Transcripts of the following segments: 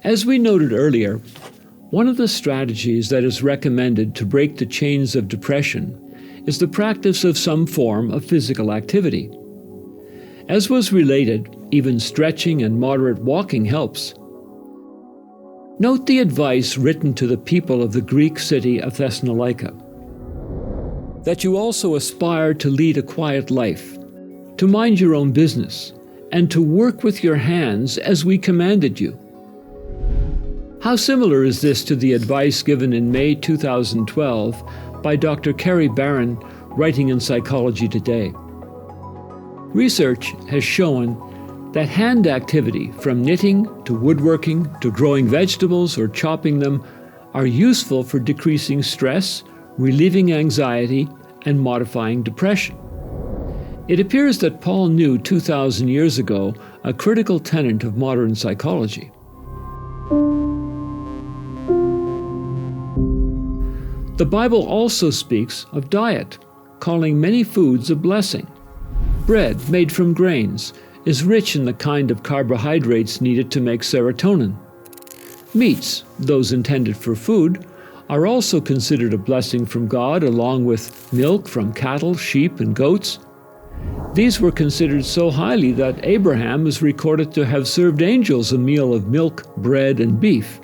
As we noted earlier, one of the strategies that is recommended to break the chains of depression is the practice of some form of physical activity. As was related, even stretching and moderate walking helps. Note the advice written to the people of the Greek city of Thessalonica, that you also aspire to lead a quiet life, to mind your own business, and to work with your hands as we commanded you. How similar is this to the advice given in May 2012 by Dr. Carrie Barron, writing in Psychology Today? Research has shown that hand activity, from knitting to woodworking to growing vegetables or chopping them, are useful for decreasing stress, relieving anxiety, and modifying depression. It appears that Paul knew 2,000 years ago a critical tenet of modern psychology. The Bible also speaks of diet, calling many foods a blessing. Bread made from grains is rich in the kind of carbohydrates needed to make serotonin. Meats, those intended for food, are also considered a blessing from God, along with milk from cattle, sheep, and goats. These were considered so highly that Abraham is recorded to have served angels a meal of milk, bread, and beef.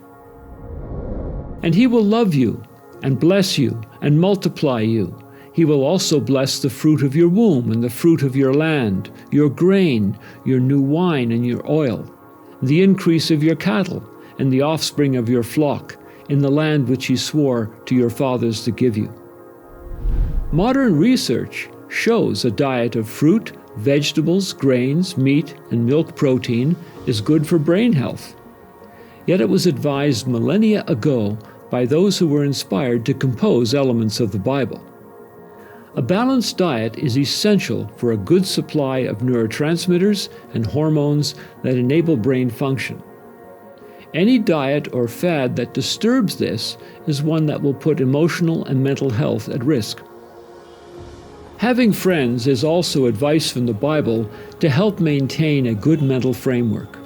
And he will love you, and bless you, and multiply you. He will also bless the fruit of your womb, and the fruit of your land, your grain, your new wine, and your oil, the increase of your cattle, and the offspring of your flock, in the land which he swore to your fathers to give you. Modern research shows a diet of fruit, vegetables, grains, meat, and milk protein is good for brain health. Yet it was advised millennia ago by those who were inspired to compose elements of the Bible. A balanced diet is essential for a good supply of neurotransmitters and hormones that enable brain function. Any diet or fad that disturbs this is one that will put emotional and mental health at risk. Having friends is also advice from the Bible to help maintain a good mental framework.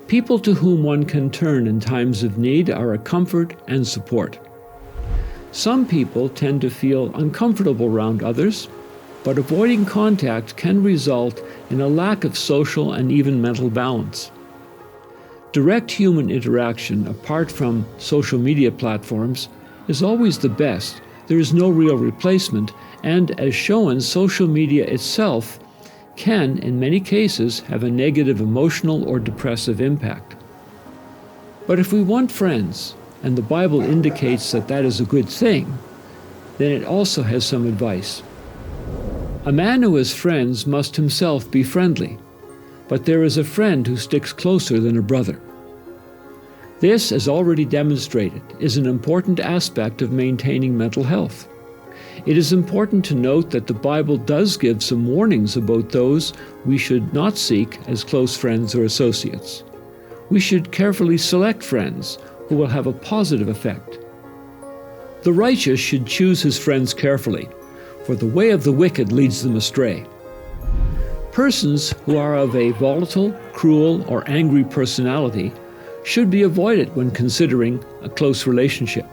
People to whom one can turn in times of need are a comfort and support. Some people tend to feel uncomfortable around others, but avoiding contact can result in a lack of social and even mental balance. Direct human interaction, apart from social media platforms, is always the best. There is no real replacement, and as shown, social media itself can, in many cases, have a negative emotional or depressive impact. But if we want friends, and the Bible indicates that that is a good thing, then it also has some advice. A man who has friends must himself be friendly, but there is a friend who sticks closer than a brother. This, as already demonstrated, is an important aspect of maintaining mental health. It is important to note that the Bible does give some warnings about those we should not seek as close friends or associates. We should carefully select friends who will have a positive effect. The righteous should choose his friends carefully, for the way of the wicked leads them astray. Persons who are of a volatile, cruel, or angry personality should be avoided when considering a close relationship.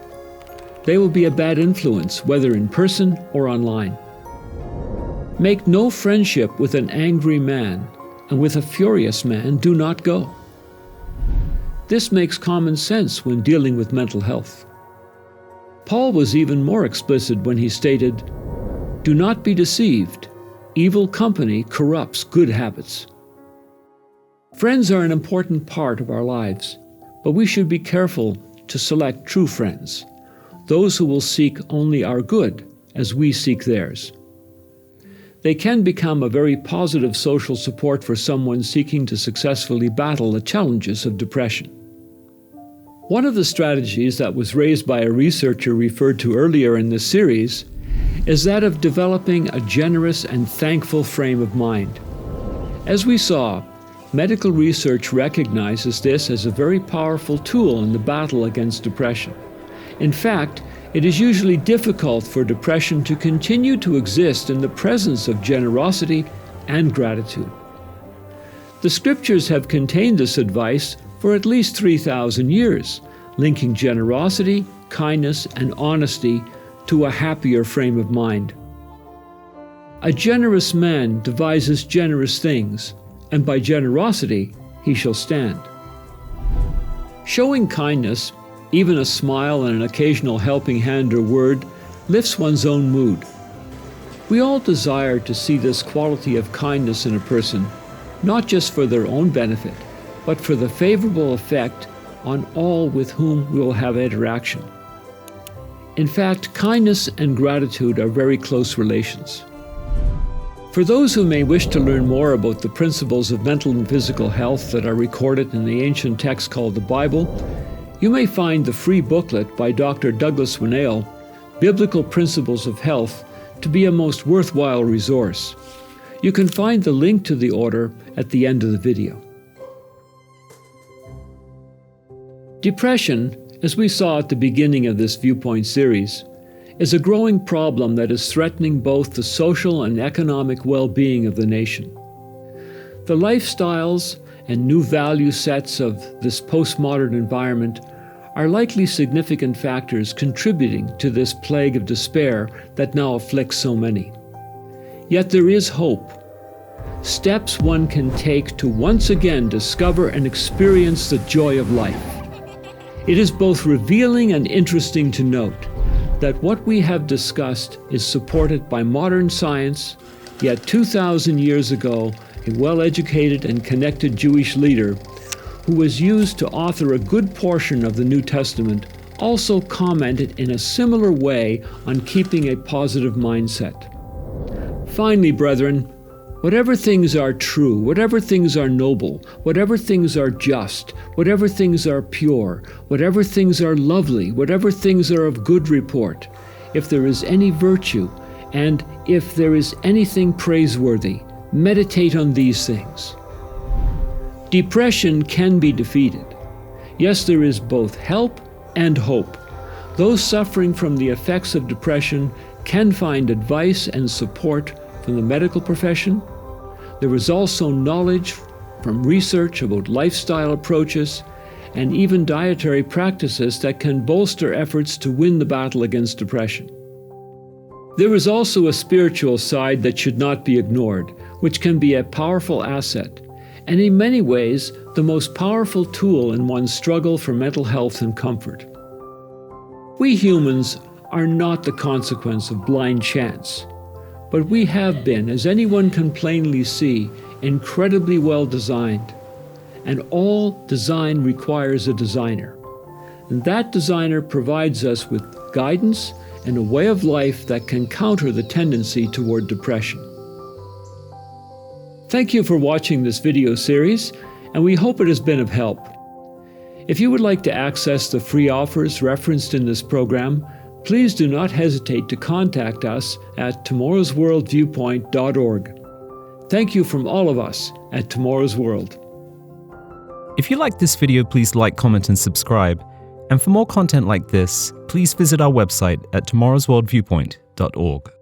They will be a bad influence, whether in person or online. Make no friendship with an angry man, and with a furious man do not go. This makes common sense when dealing with mental health. Paul was even more explicit when he stated, "Do not be deceived. Evil company corrupts good habits." Friends are an important part of our lives, but we should be careful to select true friends, those who will seek only our good as we seek theirs. They can become a very positive social support for someone seeking to successfully battle the challenges of depression. One of the strategies that was raised by a researcher referred to earlier in this series is that of developing a generous and thankful frame of mind. As we saw, medical research recognizes this as a very powerful tool in the battle against depression. In fact, it is usually difficult for depression to continue to exist in the presence of generosity and gratitude. The scriptures have contained this advice for at least 3,000 years, linking generosity, kindness, and honesty to a happier frame of mind. A generous man devises generous things, and by generosity he shall stand. Showing kindness, even a smile and an occasional helping hand or word, lifts one's own mood. We all desire to see this quality of kindness in a person, not just for their own benefit, but for the favorable effect on all with whom we will have interaction. In fact, kindness and gratitude are very close relations. For those who may wish to learn more about the principles of mental and physical health that are recorded in the ancient text called the Bible, you may find the free booklet by Dr. Douglas Winnail, Biblical Principles of Health, to be a most worthwhile resource. You can find the link to the order at the end of the video. Depression, as we saw at the beginning of this Viewpoint series, is a growing problem that is threatening both the social and economic well-being of the nation. The lifestyles and new value sets of this postmodern environment are likely significant factors contributing to this plague of despair that now afflicts so many. Yet there is hope. Steps one can take to once again discover and experience the joy of life. It is both revealing and interesting to note that what we have discussed is supported by modern science, yet 2,000 years ago, a well-educated and connected Jewish leader who was used to author a good portion of the New Testament also commented in a similar way on keeping a positive mindset. Finally, brethren, whatever things are true, whatever things are noble, whatever things are just, whatever things are pure, whatever things are lovely, whatever things are of good report, if there is any virtue, and if there is anything praiseworthy, meditate on these things. Depression can be defeated. Yes, there is both help and hope. Those suffering from the effects of depression can find advice and support from the medical profession. There is also knowledge from research about lifestyle approaches and even dietary practices that can bolster efforts to win the battle against depression. There is also a spiritual side that should not be ignored, which can be a powerful asset, and in many ways, the most powerful tool in one's struggle for mental health and comfort. We humans are not the consequence of blind chance, but we have been, as anyone can plainly see, incredibly well designed. And all design requires a designer. And that designer provides us with guidance and a way of life that can counter the tendency toward depression. Thank you for watching this video series, and we hope it has been of help. If you would like to access the free offers referenced in this program, please do not hesitate to contact us at tomorrowsworldviewpoint.org. Thank you from all of us at Tomorrow's World. If you liked this video, please like, comment, and subscribe. And for more content like this, please visit our website at tomorrowsworldviewpoint.org.